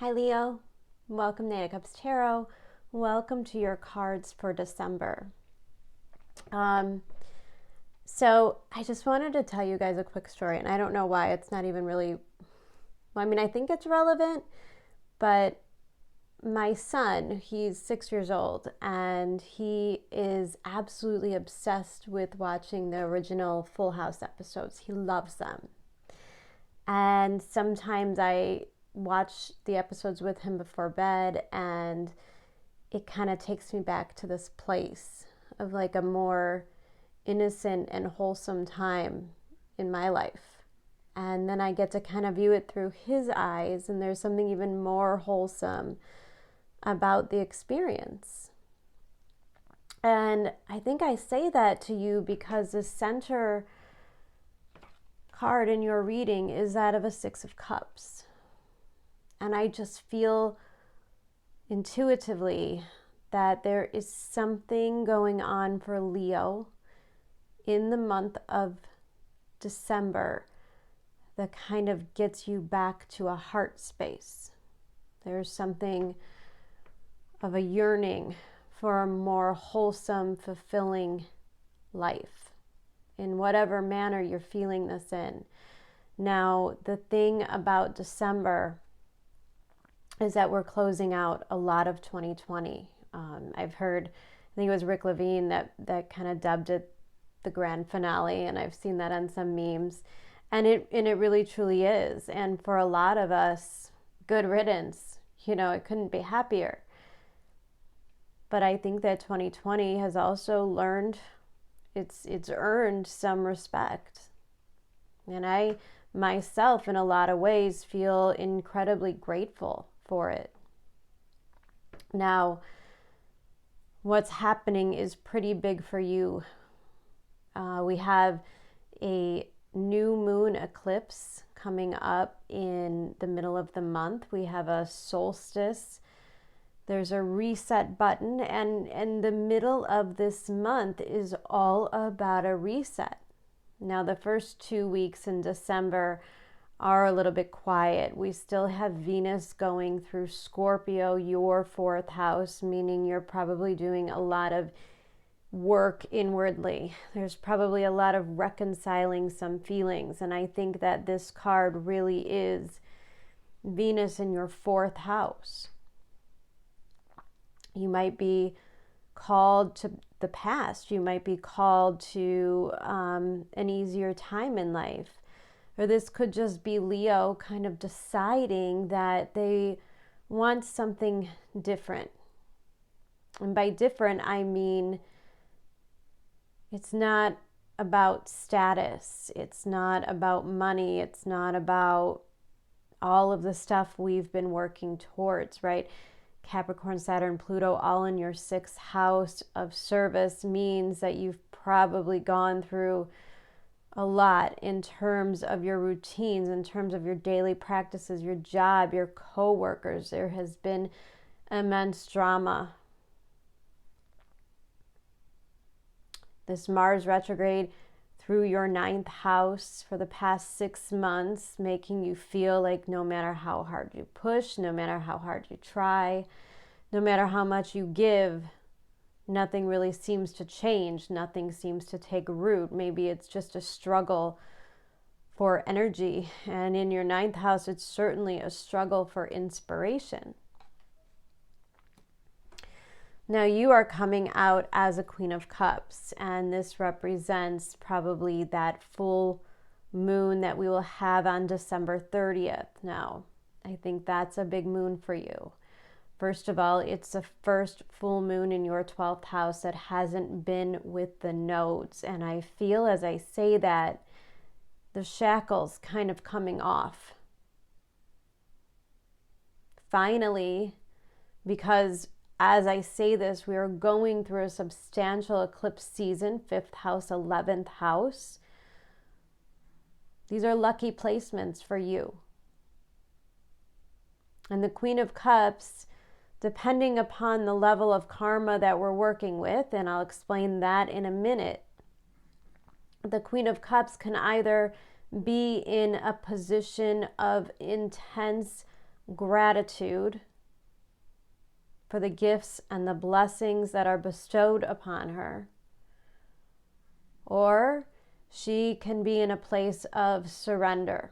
Hi Leo, welcome to Eight of Cups Tarot. Welcome to your cards for December. So I just wanted to tell you guys a quick story, and I don't know why it's not even really, well, I mean, I think it's relevant, but my son, he's 6 years old, and he is absolutely obsessed with watching the original Full House episodes. He loves them. And sometimes I watch the episodes with him before bed, and it kind of takes me back to this place of like a more innocent and wholesome time in my life. And then I get to kind of view it through his eyes, and there's something even more wholesome about the experience. And I think I say that to you because the center card in your reading is that of a Six of Cups. And I just feel intuitively that there is something going on for Leo in the month of December that kind of gets you back to a heart space. There's something of a yearning for a more wholesome, fulfilling life in whatever manner you're feeling this in. Now, the thing about December is that we're closing out a lot of 2020. I've heard, I think it was Rick Levine that kind of dubbed it the grand finale, and I've seen that on some memes, and it really truly is. And for a lot of us, good riddance. It couldn't be happier. But I think that 2020 has also learned, it's earned some respect, and I myself, in a lot of ways, feel incredibly grateful for it. Now, what's happening is pretty big for you. We have a new moon eclipse coming up in the middle of the month. We have a solstice. There's a reset button, and the middle of this month is all about a reset. Now, the first 2 weeks in December are a little bit quiet. We still have Venus going through Scorpio, your fourth house, meaning you're probably doing a lot of work inwardly. There's probably a lot of reconciling some feelings, and I think that this card really is Venus in your fourth house. You might be called to the past. You might be called to an easier time in life. Or this could just be Leo kind of deciding that they want something different. And by different, I mean it's not about status. It's not about money. It's not about all of the stuff we've been working towards, right? Capricorn, Saturn, Pluto, all in your sixth house of service means that you've probably gone through a lot in terms of your routines, in terms of your daily practices, your job, your co-workers. There has been immense drama. This Mars retrograde through your ninth house for the past 6 months, making you feel like no matter how hard you push, no matter how hard you try, no matter how much you give, nothing really seems to change. Nothing seems to take root. Maybe it's just a struggle for energy. And in your ninth house, it's certainly a struggle for inspiration. Now, you are coming out as a Queen of Cups, and this represents probably that full moon that we will have on December 30th. Now, I think that's a big moon for you. First of all, it's the first full moon in your 12th house that hasn't been with the nodes. And I feel as I say that, the shackles kind of coming off. Finally, because as I say this, we are going through a substantial eclipse season, 5th house, 11th house. These are lucky placements for you. And the Queen of Cups, depending upon the level of karma that we're working with, and I'll explain that in a minute, the Queen of Cups can either be in a position of intense gratitude for the gifts and the blessings that are bestowed upon her. Or she can be in a place of surrender,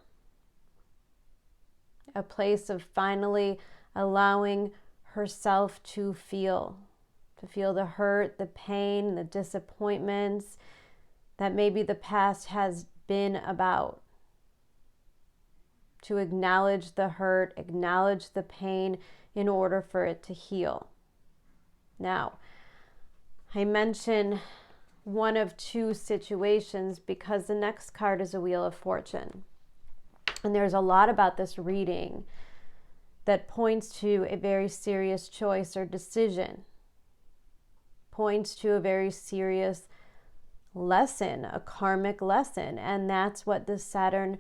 a place of finally allowing herself to feel the hurt, the pain, the disappointments that maybe the past has been about. To acknowledge the hurt, acknowledge the pain in order for it to heal. Now, I mention one of two situations because the next card is a Wheel of Fortune. And there's a lot about this reading that points to a very serious choice or decision, points to a very serious lesson, a karmic lesson. And that's what the Saturn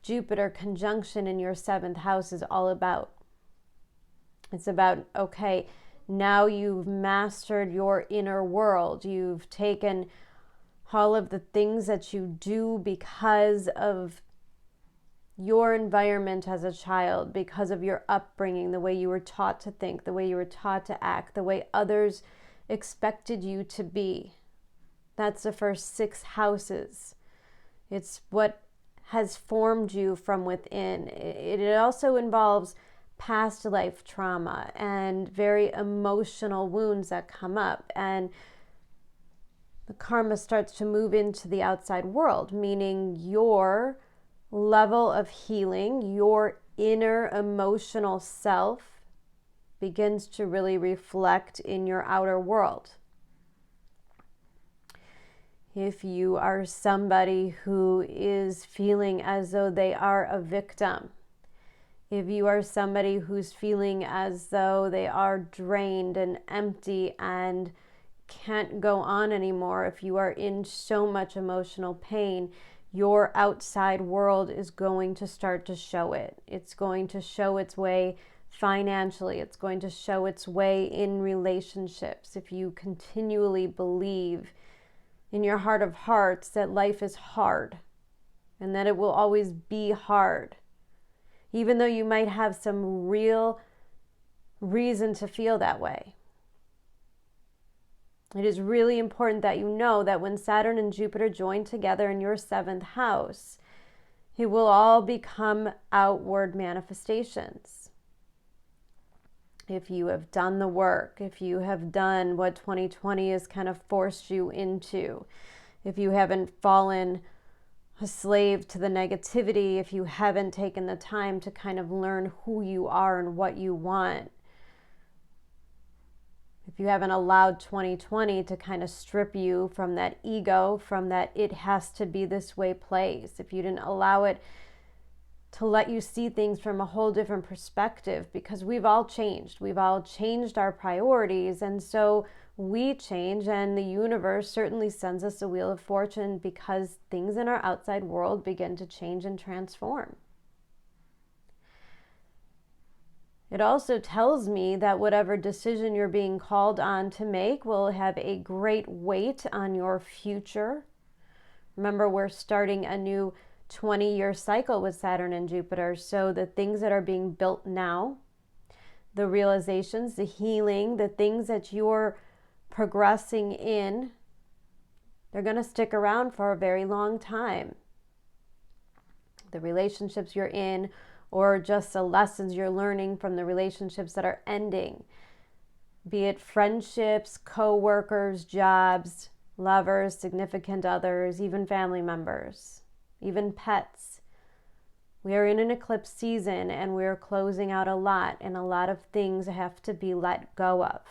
Jupiter conjunction in your 7th house is all about. It's about, okay, now you've mastered your inner world. You've taken all of the things that you do because of your environment as a child, because of your upbringing, the way you were taught to think, the way you were taught to act, the way others expected you to be. That's the first 6 houses. It's what has formed you from within. It also involves past life trauma and very emotional wounds that come up. And the karma starts to move into the outside world, meaning your level of healing, your inner emotional self begins to really reflect in your outer world. If you are somebody who is feeling as though they are a victim, if you are somebody who's feeling as though they are drained and empty and can't go on anymore, if you are in so much emotional pain, your outside world is going to start to show it. It's going to show its way financially. It's going to show its way in relationships. If you continually believe in your heart of hearts that life is hard and that it will always be hard, even though you might have some real reason to feel that way. It is really important that you know that when Saturn and Jupiter join together in your 7th house, it will all become outward manifestations. If you have done the work, if you have done what 2020 has kind of forced you into, if you haven't fallen a slave to the negativity, if you haven't taken the time to kind of learn who you are and what you want, if you haven't allowed 2020 to kind of strip you from that ego, from that it has to be this way place, if you didn't allow it to let you see things from a whole different perspective, because we've all changed. We've all changed our priorities, and so we change, and the universe certainly sends us a Wheel of Fortune because things in our outside world begin to change and transform. It also tells me that whatever decision you're being called on to make will have a great weight on your future. Remember, we're starting a new 20-year cycle with Saturn and Jupiter, so the things that are being built now, the realizations, the healing, the things that you're progressing in, they're going to stick around for a very long time. The relationships you're in, or just the lessons you're learning from the relationships that are ending, be it friendships, co-workers, jobs, lovers, significant others, even family members, even pets. We are in an eclipse season and we're closing out a lot, and a lot of things have to be let go of.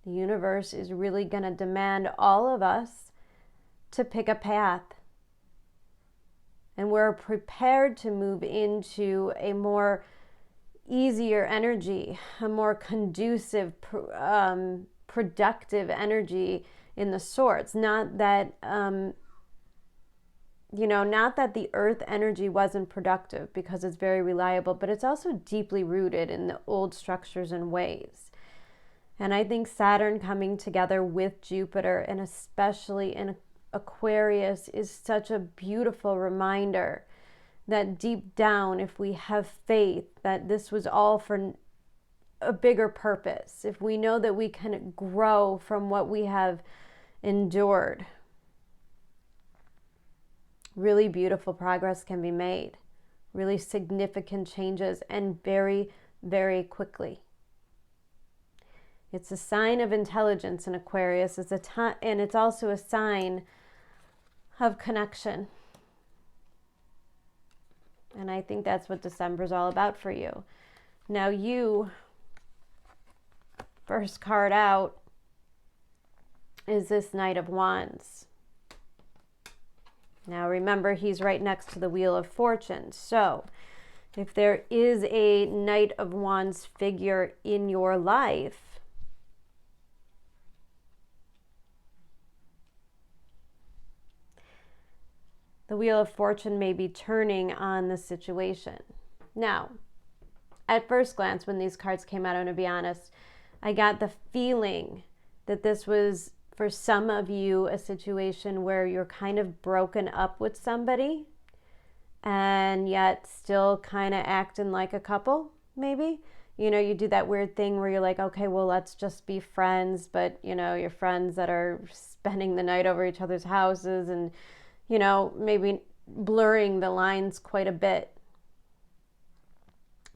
The universe is really going to demand all of us to pick a path. And we're prepared to move into a more easier energy, a more conducive, productive energy in the sorts. Not that, not that the earth energy wasn't productive, because it's very reliable, but it's also deeply rooted in the old structures and ways. And I think Saturn coming together with Jupiter, and especially in Aquarius, is such a beautiful reminder that deep down, if we have faith that this was all for a bigger purpose, if we know that we can grow from what we have endured, really beautiful progress can be made, really significant changes, and very, very quickly. It's a sign of intelligence in Aquarius. And it's also a sign of connection. And I think that's what December's all about for you. Now you, first card out is this Knight of Wands. Now remember, he's right next to the Wheel of Fortune. So if there is a Knight of Wands figure in your life, the Wheel of Fortune may be turning on the situation. Now, at first glance, when these cards came out, I'm going to be honest, I got the feeling that this was, for some of you, a situation where you're kind of broken up with somebody and yet still kind of acting like a couple, maybe. You know, you do that weird thing where you're like, okay, well, let's just be friends, but, you know, you're friends that are spending the night over each other's houses and, you know, maybe blurring the lines quite a bit.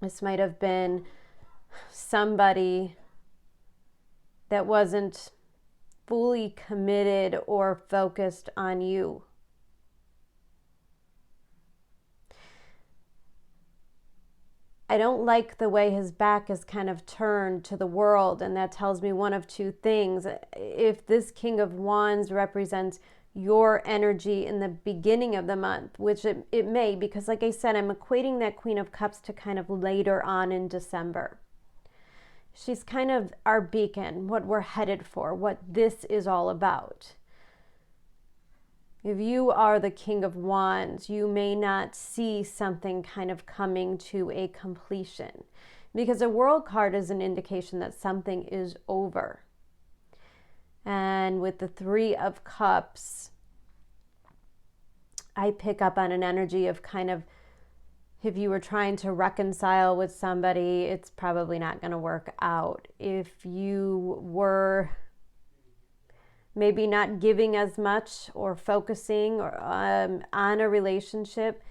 This might have been somebody that wasn't fully committed or focused on you. I don't like the way his back is kind of turned to the world, and that tells me one of two things. If this King of Wands represents your energy in the beginning of the month, which it may, because like I said, I'm equating that Queen of Cups to kind of later on in December. She's kind of our beacon, what we're headed for, what this is all about. If you are the King of Wands, you may not see something kind of coming to a completion, because a World card is an indication that something is over. And with the Three of Cups, I pick up on an energy of kind of, if you were trying to reconcile with somebody, it's probably not going to work out. If you were maybe not giving as much or focusing on a relationship,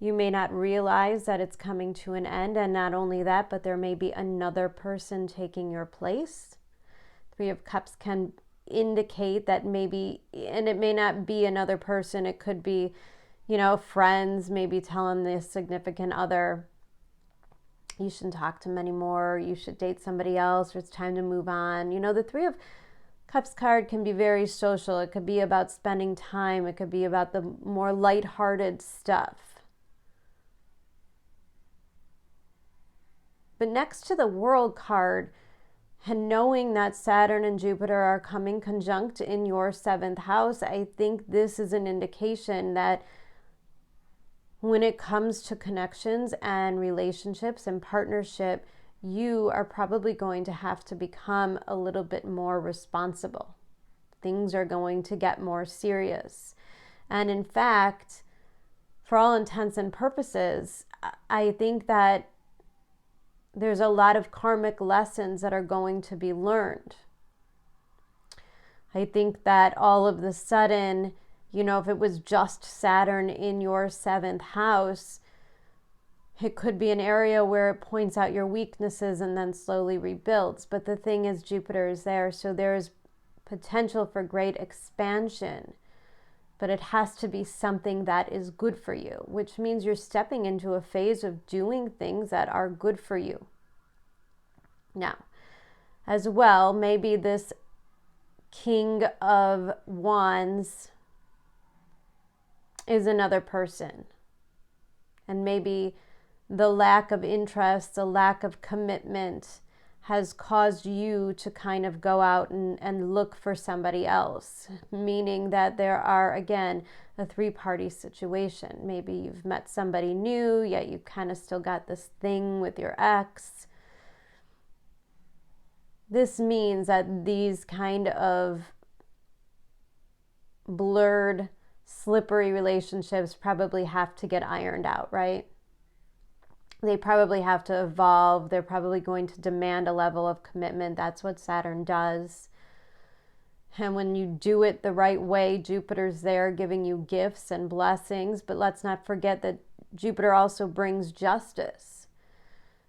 you may not realize that it's coming to an end. And not only that, but there may be another person taking your place. Three of Cups can indicate that maybe, and it may not be another person, it could be, you know, friends maybe telling the significant other, you shouldn't talk to him anymore, you should date somebody else, or it's time to move on. You know, the Three of Cups card can be very social. It could be about spending time. It could be about the more lighthearted stuff. But next to the World card, and knowing that Saturn and Jupiter are coming conjunct in your 7th house, I think this is an indication that when it comes to connections and relationships and partnership, you are probably going to have to become a little bit more responsible. Things are going to get more serious. And in fact, for all intents and purposes, I think that there's a lot of karmic lessons that are going to be learned. I think that all of the sudden, you know, if it was just Saturn in your 7th house, it could be an area where it points out your weaknesses and then slowly rebuilds. But the thing is, Jupiter is there, so there's potential for great expansion. But it has to be something that is good for you, which means you're stepping into a phase of doing things that are good for you. Now, as well, maybe this King of Wands is another person. And maybe the lack of interest, the lack of commitment has caused you to kind of go out and look for somebody else, meaning that there are, again, a three-party situation. Maybe you've met somebody new, yet you kind of still got this thing with your ex. This means that these kind of blurred slippery relationships probably have to get ironed out, right? They probably have to evolve. They're probably going to demand a level of commitment. That's what Saturn does. And when you do it the right way, Jupiter's there giving you gifts and blessings. But let's not forget that Jupiter also brings justice.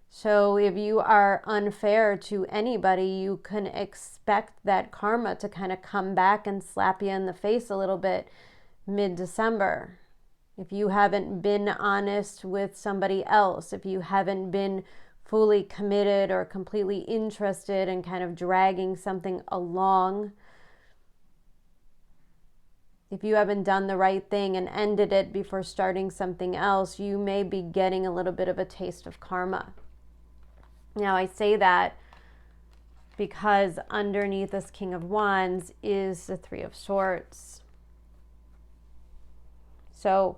So if you are unfair to anybody, you can expect that karma to kind of come back and slap you in the face a little bit mid-December. If you haven't been honest with somebody else, if you haven't been fully committed or completely interested in kind of dragging something along, if you haven't done the right thing and ended it before starting something else, you may be getting a little bit of a taste of karma. Now, I say that because underneath this King of Wands is the Three of Swords. So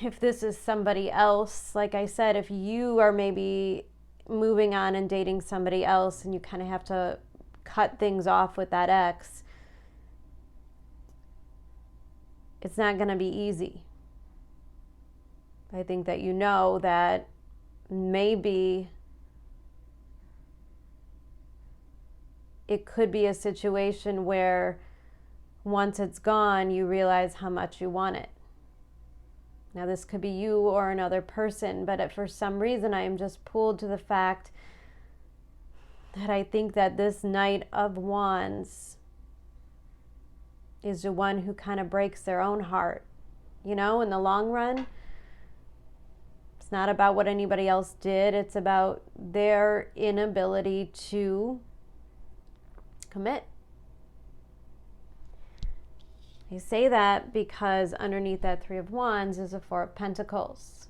if this is somebody else, like I said, if you are maybe moving on and dating somebody else and you kind of have to cut things off with that ex, it's not going to be easy. I think that you know that maybe it could be a situation where once it's gone, you realize how much you want it. Now, this could be you or another person, but for some reason, I am just pulled to the fact that I think that this Knight of Wands is the one who kind of breaks their own heart. You know, in the long run, it's not about what anybody else did. It's about their inability to commit. I say that because underneath that Three of Wands is a Four of Pentacles.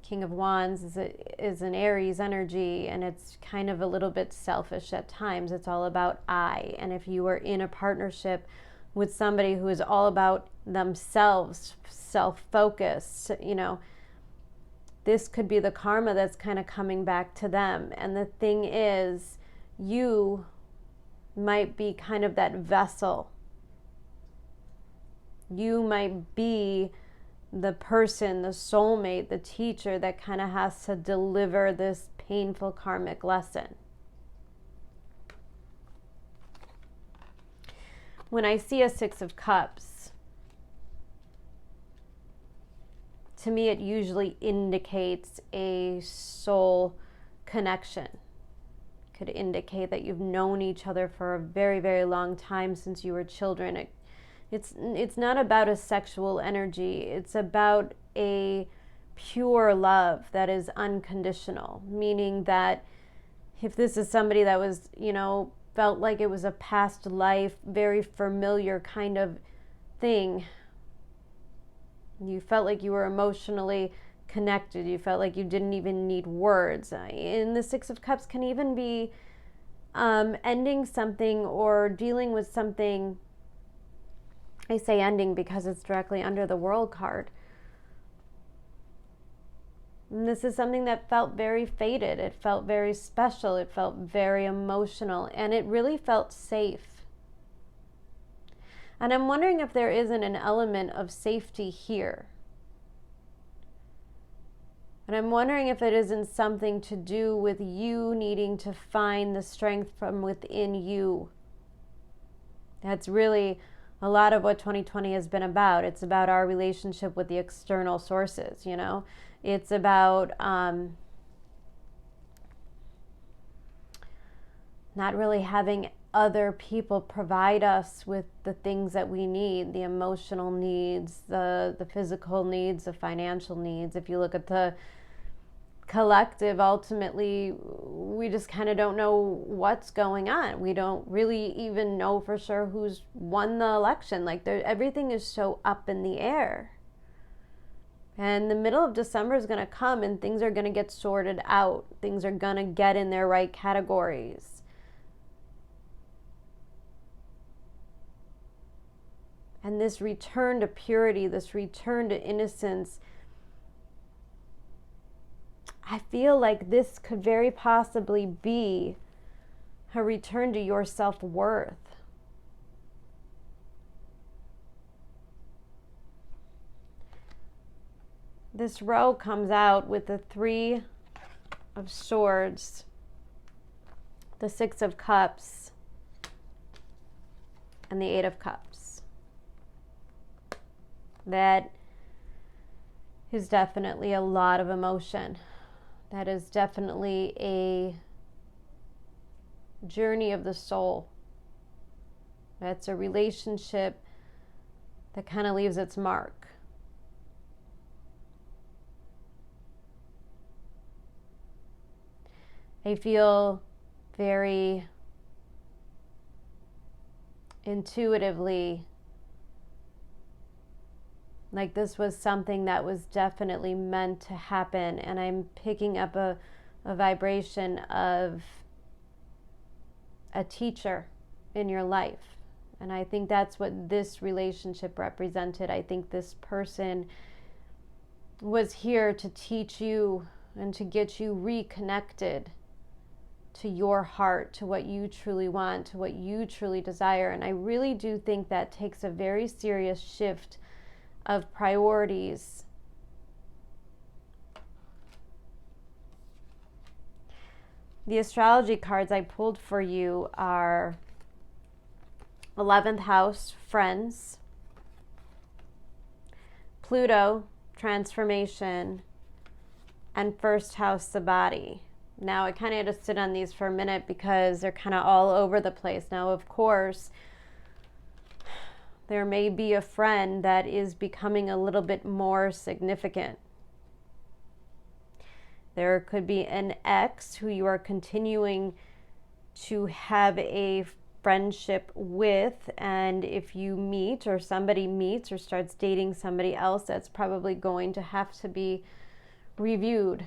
King of Wands is an Aries energy, and it's kind of a little bit selfish at times. It's all about I. And if you are in a partnership with somebody who is all about themselves, self-focused, you know, this could be the karma that's kind of coming back to them. And the thing is, you might be kind of that vessel. You might be the person, the soulmate, the teacher that kind of has to deliver this painful karmic lesson. When I see a Six of Cups, to me it usually indicates a soul connection. Could indicate that you've known each other for a very, very long time, since you were children. It's not about a sexual energy. It's about a pure love that is unconditional, meaning that if this is somebody that was, you know, felt like it was a past life, very familiar kind of thing, you felt like you were emotionally connected, you felt like you didn't even need words. And the Six of Cups can even be ending something or dealing with something. I say ending because it's directly under the World card. And this is something that felt very fated. It felt very special. It felt very emotional. And it really felt safe. And I'm wondering if there isn't an element of safety here. And I'm wondering if it isn't something to do with you needing to find the strength from within you. That's really a lot of what 2020 has been about. It's about our relationship with the external sources, you know. It's about not really having other people provide us with the things that we need, the emotional needs, the physical needs, the financial needs. If you look at the collective, ultimately, we just kind of don't know what's going on. We don't really even know for sure who's won the election. Like, everything is so up in the air. And the middle of December is going to come and things are going to get sorted out. Things are going to get in their right categories. And this return to purity, this return to innocence, I feel like this could very possibly be a return to your self-worth. this row comes out with the 3 of Swords, the 6 of Cups, and the 8 of Cups. That is definitely a lot of emotion. That is definitely a journey of the soul. That's a relationship that kind of leaves its mark. I feel very intuitively like this was something that was definitely meant to happen, and I'm picking up a vibration of a teacher in your life. And I think that's what this relationship represented. I think this person was here to teach you and to get you reconnected to your heart, to what you truly want, to what you truly desire. And I really do think that takes a very serious shift of priorities. The astrology cards I pulled for you are 11th house, friends, Pluto, transformation, and first house, the body. Now I kind of had to sit on these for a minute because they're kind of all over the place. Now, of course, there may be a friend that is becoming a little bit more significant. There could be an ex who you are continuing to have a friendship with, and if you meet or somebody meets or starts dating somebody else, that's probably going to have to be reviewed.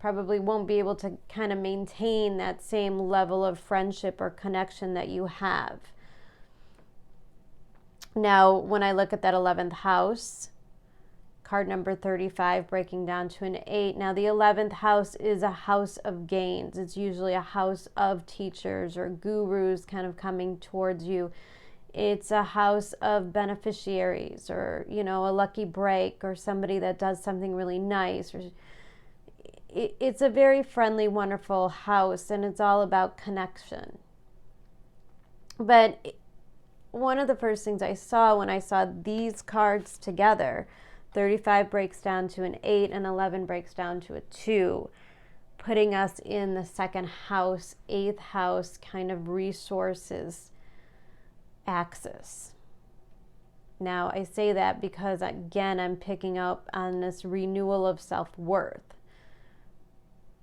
Probably won't be able to kind of maintain that same level of friendship or connection that you have. Now, when I look at that 11th house, card number 35 breaking down to an 8. Now, the 11th house is a house of gains. It's usually a house of teachers or gurus kind of coming towards you. It's a house of beneficiaries, or, you know, a lucky break, or somebody that does something really nice. Or it's a very friendly, wonderful house, and it's all about connection. But one of the first things I saw when I saw these cards together, 35 breaks down to an 8 and 11 breaks down to a 2, putting us in the second house, 8th house kind of resources axis. Now, I say that because, again, I'm picking up on this renewal of self-worth.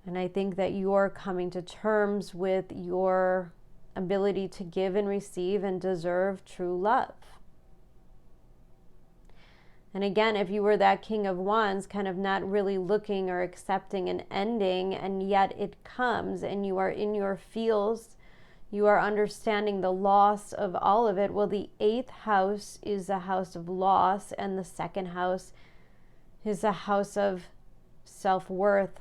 And I think that you're coming to terms with your ability to give and receive and deserve true love. And again, if you were that King of Wands, kind of not really looking or accepting an ending, and yet it comes and you are in your feels, you are understanding the loss of all of it. Well, the 8th house is a house of loss, and the second house is a house of self-worth.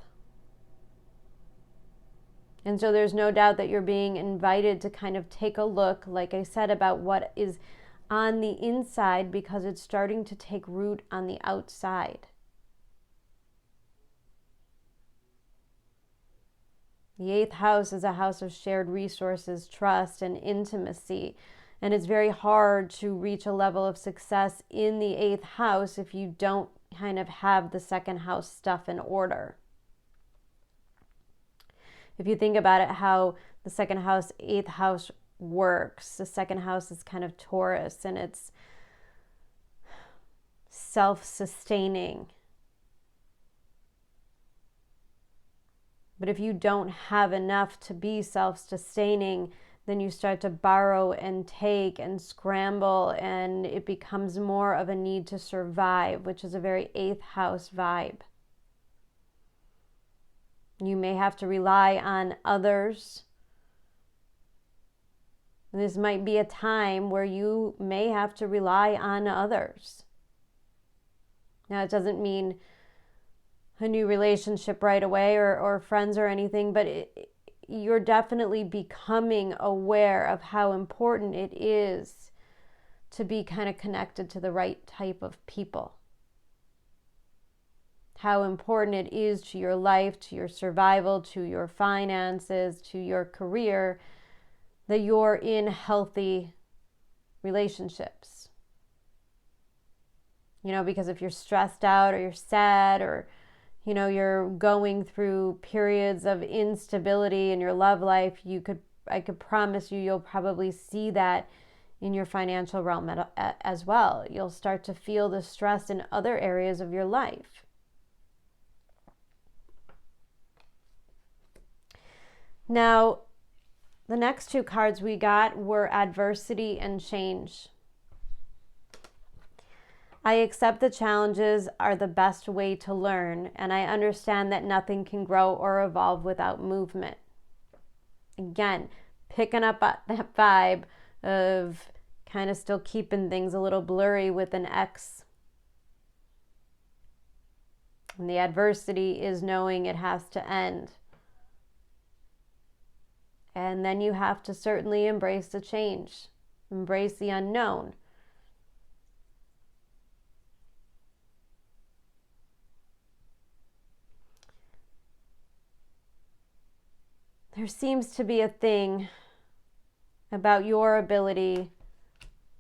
And so there's no doubt that you're being invited to kind of take a look, like I said, about what is on the inside, because it's starting to take root on the outside. The 8th house is a house of shared resources, trust, and intimacy. And it's very hard to reach a level of success in the 8th house if you don't kind of have the second house stuff in order. If you think about it, how the second house, 8th house works, the second house is kind of Taurus, and it's self-sustaining. But if you don't have enough to be self-sustaining, then you start to borrow and take and scramble, and it becomes more of a need to survive, which is a very 8th house vibe. You may have to rely on others. This might be a time where you may have to rely on others. Now, it doesn't mean a new relationship right away or friends or anything, but you're definitely becoming aware of how important it is to be kind of connected to the right type of people. how important it is to your life, to your survival, to your finances, to your career, that you're in healthy relationships. You know, because if you're stressed out or you're sad or, you know, you're going through periods of instability in your love life, I could promise you'll probably see that in your financial realm as well. You'll start to feel the stress in other areas of your life. Now, the next two cards we got were adversity and change. I accept the challenges are the best way to learn, and I understand that nothing can grow or evolve without movement. Again, picking up that vibe of kind of still keeping things a little blurry with an X. And the adversity is knowing it has to end. And then you have to certainly embrace the change, embrace the unknown. There seems to be a thing about your ability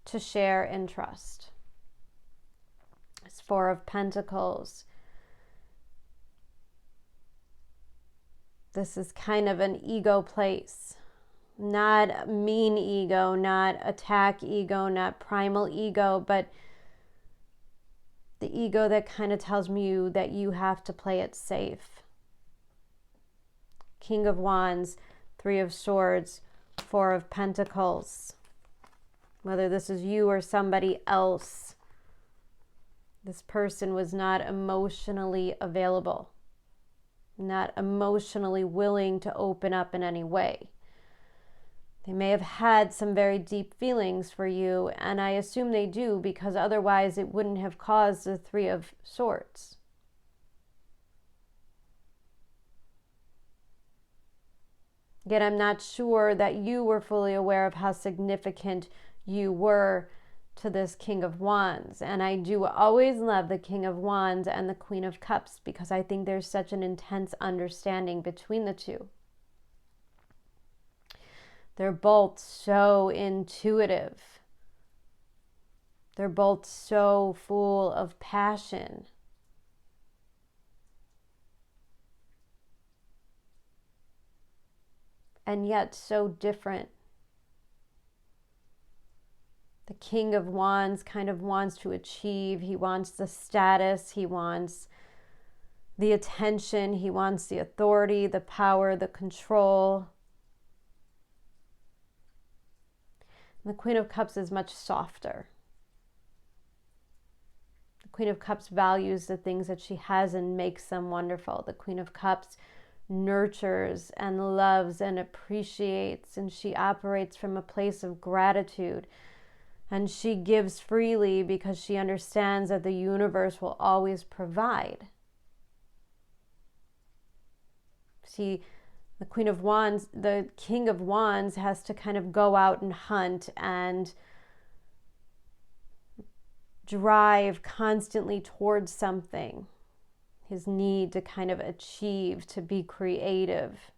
to share and trust. It's Four of Pentacles. This is kind of an ego place. Not mean ego, not attack ego, not primal ego, but the ego that kind of tells you that you have to play it safe. King of Wands, Three of Swords, Four of Pentacles. Whether this is you or somebody else, this person was not emotionally available, not emotionally willing to open up in any way. They may have had some very deep feelings for you, and I assume they do because otherwise it wouldn't have caused the Three of Swords. Yet I'm not sure that you were fully aware of how significant you were to this King of Wands. And I do always love the King of Wands and the Queen of Cups because I think there's such an intense understanding between the two. They're both so intuitive. They're both so full of passion. And yet so different. The King of Wands kind of wants to achieve. He wants the status. He wants the attention. He wants the authority, the power, the control. And the Queen of Cups is much softer. The Queen of Cups values the things that she has and makes them wonderful. The Queen of Cups nurtures and loves and appreciates, and she operates from a place of gratitude. And she gives freely because she understands that the universe will always provide. See, the Queen of Wands, the King of Wands has to kind of go out and hunt and drive constantly towards something. His need to kind of achieve, to be creative.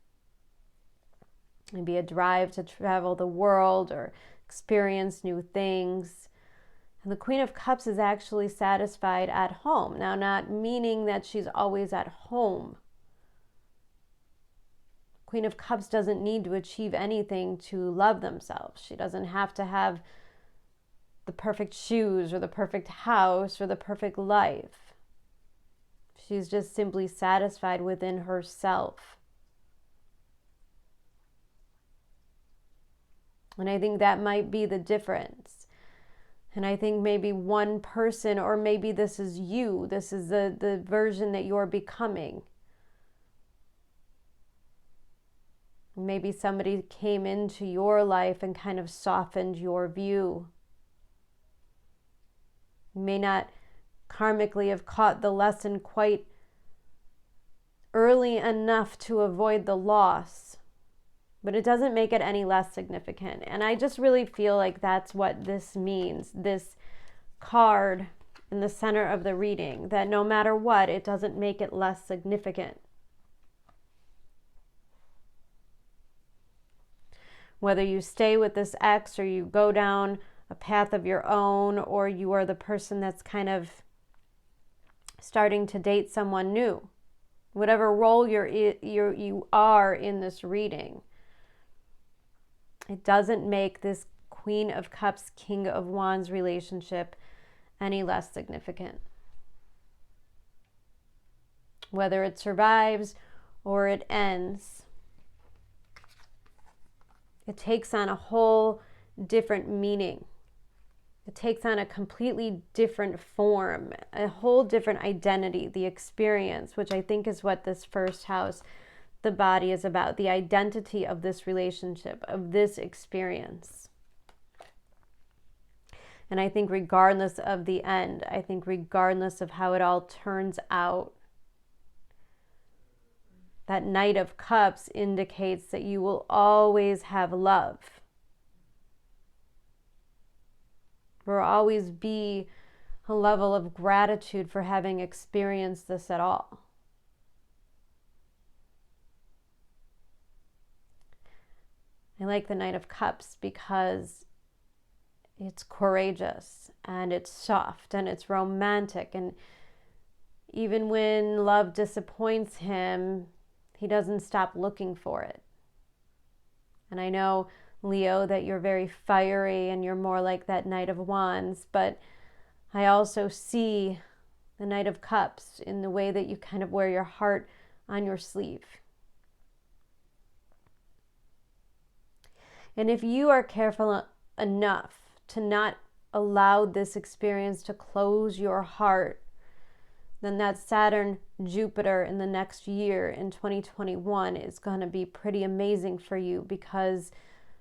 Maybe a drive to travel the world or experience new things. And the Queen of Cups is actually satisfied at home. Now, not meaning that she's always at home. Queen of Cups doesn't need to achieve anything to love themselves. She doesn't have to have the perfect shoes or the perfect house or the perfect life. She's just simply satisfied within herself. And I think that might be the difference. And I think maybe one person, or maybe this is you, this is the version that you're becoming. Maybe somebody came into your life and kind of softened your view. You may not karmically have caught the lesson quite early enough to avoid the loss, but it doesn't make it any less significant. And I just really feel like that's what this means. This card in the center of the reading, that no matter what, it doesn't make it less significant. Whether you stay with this ex or you go down a path of your own, or you are the person that's kind of starting to date someone new, whatever role you are in this reading, it doesn't make this Queen of Cups, King of Wands relationship any less significant. Whether it survives or it ends, it takes on a whole different meaning. It takes on a completely different form, a whole different identity, the experience, which I think is what this first house, the body, is about, the identity of this relationship, of this experience. And I think regardless of the end, I think regardless of how it all turns out, that Knight of Cups indicates that you will always have love. There will always be a level of gratitude for having experienced this at all. I like the Knight of Cups because it's courageous and it's soft and it's romantic, and even when love disappoints him, he doesn't stop looking for it. And I know, Leo, that you're very fiery and you're more like that Knight of Wands, but I also see the Knight of Cups in the way that you kind of wear your heart on your sleeve. And if you are careful enough to not allow this experience to close your heart, then that Saturn Jupiter in the next year in 2021 is going to be pretty amazing for you, because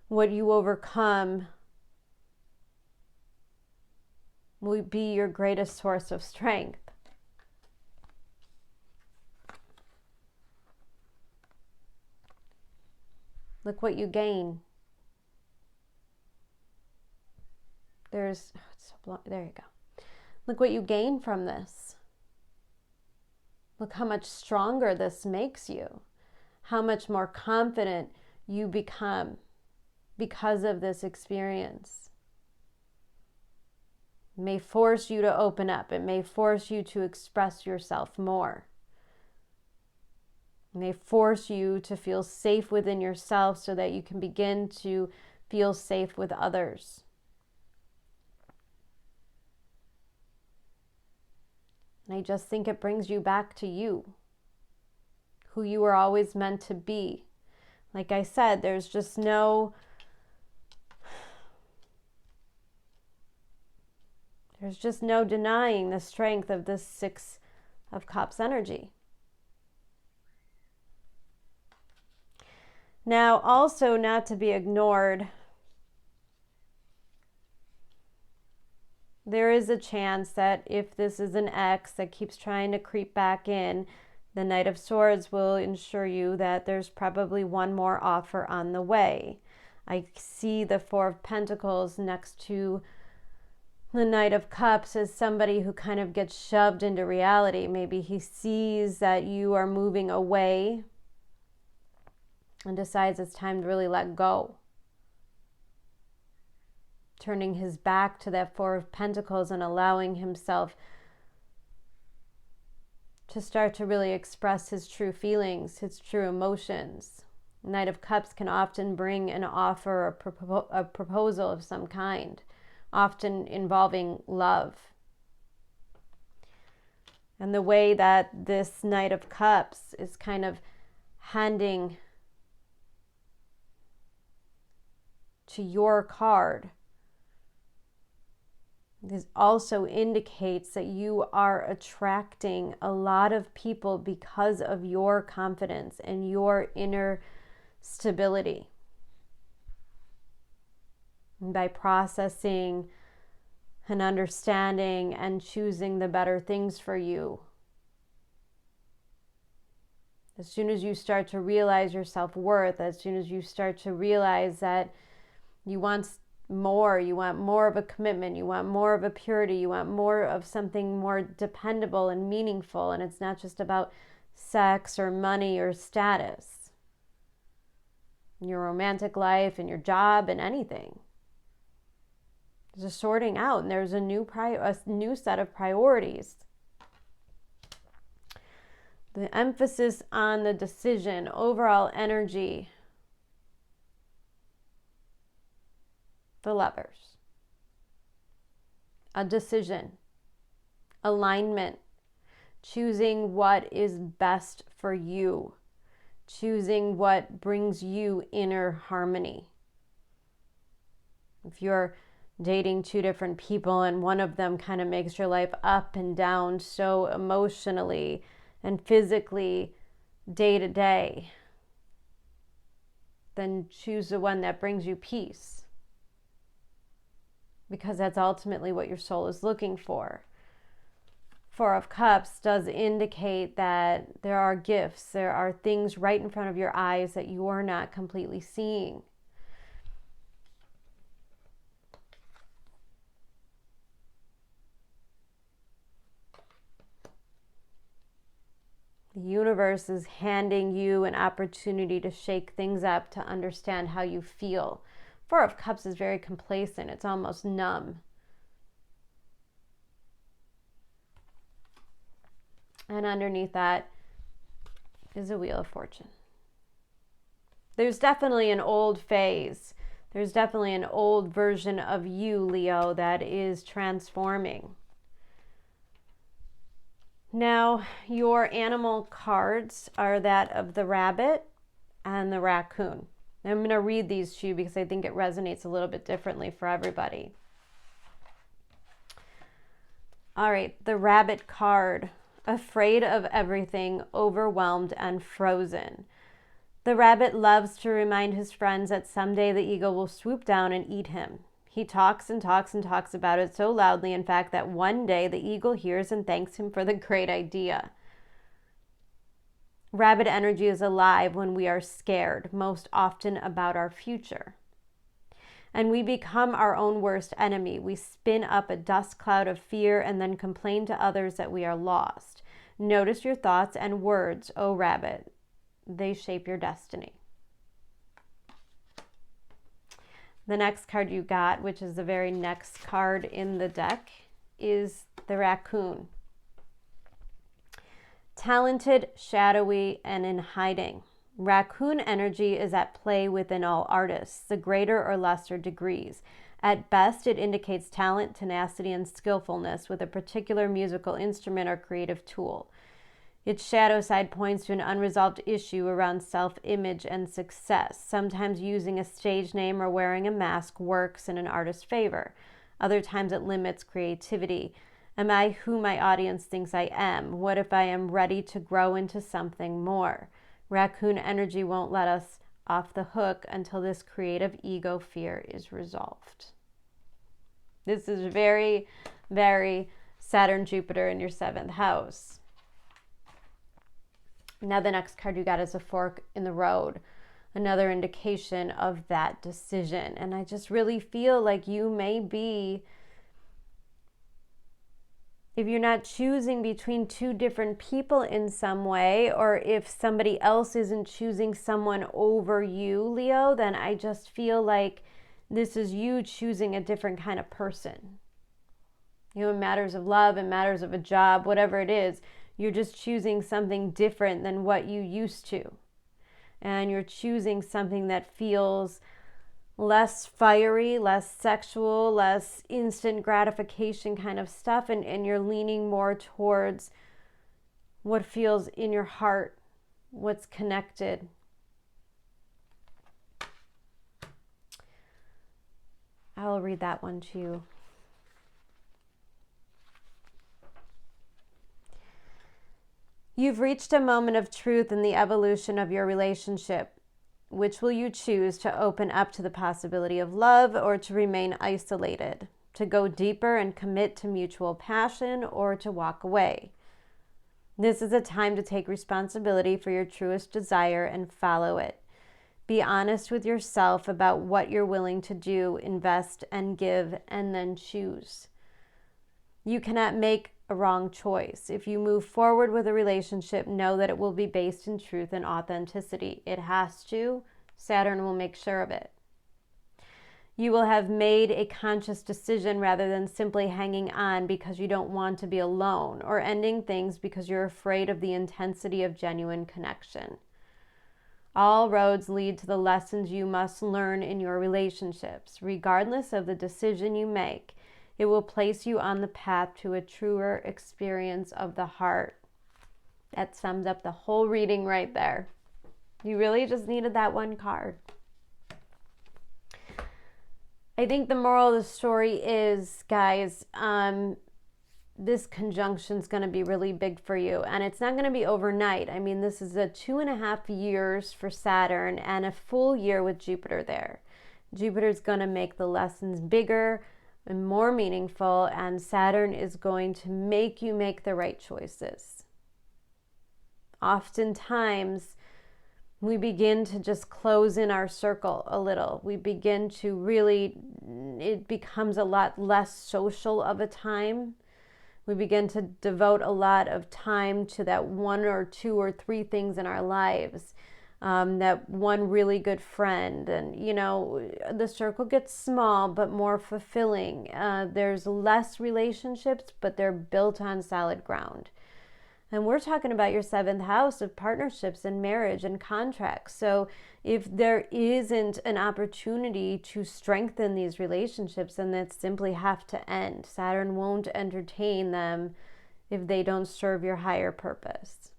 what you overcome will be your greatest source of strength. Look what you gain. There you go. Look what you gain from this. Look how much stronger this makes you. How much more confident you become because of this experience. It may force you to open up. It may force you to express yourself more. It may force you to feel safe within yourself so that you can begin to feel safe with others. And I just think it brings you back to you, who you were always meant to be. Like I said, there's just no denying the strength of this Six of Cups energy. Now, also not to be ignored, there is a chance that if this is an ex that keeps trying to creep back in, the Knight of Swords will ensure you that there's probably one more offer on the way. I see the Four of Pentacles next to the Knight of Cups as somebody who kind of gets shoved into reality. Maybe he sees that you are moving away and decides it's time to really let go. Turning his back to that Four of Pentacles and allowing himself to start to really express his true feelings, his true emotions. Knight of Cups can often bring an offer, a proposal of some kind, often involving love. And the way that this Knight of Cups is kind of handing to your card, this also indicates that you are attracting a lot of people because of your confidence and your inner stability. And by processing and understanding and choosing the better things for you. As soon as you start to realize your self-worth, as soon as you start to realize that you once more. You want more of a commitment. You want more of a purity. You want more of something more dependable and meaningful. And it's not just about sex or money or status. Your romantic life and your job and anything. There's a sorting out, and there's a new set of priorities. The emphasis on the decision, overall energy. The Lovers. A decision. Alignment. Choosing what is best for you. Choosing what brings you inner harmony. If you're dating two different people and one of them kind of makes your life up and down so emotionally and physically day to day, then choose the one that brings you peace. Because that's ultimately what your soul is looking for. Four of Cups does indicate that there are gifts, there are things right in front of your eyes that you are not completely seeing. The universe is handing you an opportunity to shake things up, to understand how you feel. Four of Cups is very complacent. It's almost numb. And underneath that is a Wheel of Fortune. There's definitely an old phase. There's definitely an old version of you, Leo, that is transforming. Now, your animal cards are that of the rabbit and the raccoon. I'm going to read these to you because I think it resonates a little bit differently for everybody. All right, the rabbit card. Afraid of everything, overwhelmed and frozen. The rabbit loves to remind his friends that someday the eagle will swoop down and eat him. He talks and talks and talks about it so loudly, in fact, that one day the eagle hears and thanks him for the great idea. Rabbit energy is alive when we are scared, most often about our future. And we become our own worst enemy. We spin up a dust cloud of fear and then complain to others that we are lost. Notice your thoughts and words, O rabbit. They shape your destiny. The next card you got, which is the very next card in the deck, is the raccoon. Talented, shadowy, and in hiding. Raccoon energy is at play within all artists, the greater or lesser degrees. At best, it indicates talent, tenacity, and skillfulness with a particular musical instrument or creative tool. Its shadow side points to an unresolved issue around self-image and success. Sometimes using a stage name or wearing a mask works in an artist's favor. Other times it limits creativity. Am I who my audience thinks I am? What if I am ready to grow into something more? Raccoon energy won't let us off the hook until this creative ego fear is resolved. This is very, very Saturn, Jupiter in your 7th house. Now the next card you got is a fork in the road, another indication of that decision. And I just really feel like you may be, if you're not choosing between two different people in some way, or if somebody else isn't choosing someone over you, Leo, then I just feel like this is you choosing a different kind of person. You know, in matters of love, in matters of a job, whatever it is, you're just choosing something different than what you used to. And you're choosing something that feels less fiery, less sexual, less instant gratification kind of stuff. And you're leaning more towards what feels in your heart, what's connected. I'll read that one to you. You've reached a moment of truth in the evolution of your relationship. Which will you choose, to open up to the possibility of love or to remain isolated? To go deeper and commit to mutual passion or to walk away? This is a time to take responsibility for your truest desire and follow it. Be honest with yourself about what you're willing to do, invest, and give, and then choose. You cannot make a wrong choice. If you move forward with a relationship, know that it will be based in truth and authenticity. It has to. Saturn will make sure of it. You will have made a conscious decision rather than simply hanging on because you don't want to be alone, or ending things because you're afraid of the intensity of genuine connection. All roads lead to the lessons you must learn in your relationships. Regardless of the decision you make, it will place you on the path to a truer experience of the heart. That sums up the whole reading right there. You really just needed that one card. I think the moral of the story is, guys, this conjunction is going to be really big for you, and it's not going to be overnight. I mean, this is a 2.5 years for Saturn and a full year with Jupiter there. Jupiter's going to make the lessons bigger and more meaningful, and Saturn is going to make you make the right choices. Oftentimes, we begin to just close in our circle a little. We begin to really, it becomes a lot less social of a time. We begin to devote a lot of time to that 1 or 2 or 3 things in our lives, that one really good friend. And, you know, the circle gets small but more fulfilling. There's less relationships, but they're built on solid ground. And we're talking about your 7th house of partnerships and marriage and contracts. So if there isn't an opportunity to strengthen these relationships, then that simply have to end. Saturn won't entertain them if they don't serve your higher purpose.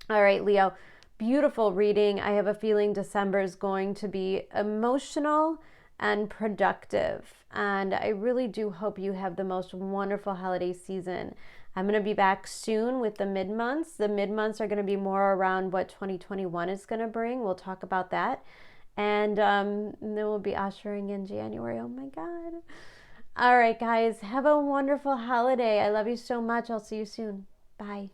All right, Leo, beautiful reading. I have a feeling December is going to be emotional and productive. And I really do hope you have the most wonderful holiday season. I'm going to be back soon with the mid-months. The mid-months are going to be more around what 2021 is going to bring. We'll talk about that. And then we'll be ushering in January. Oh my God. All right, guys. Have a wonderful holiday. I love you so much. I'll see you soon. Bye.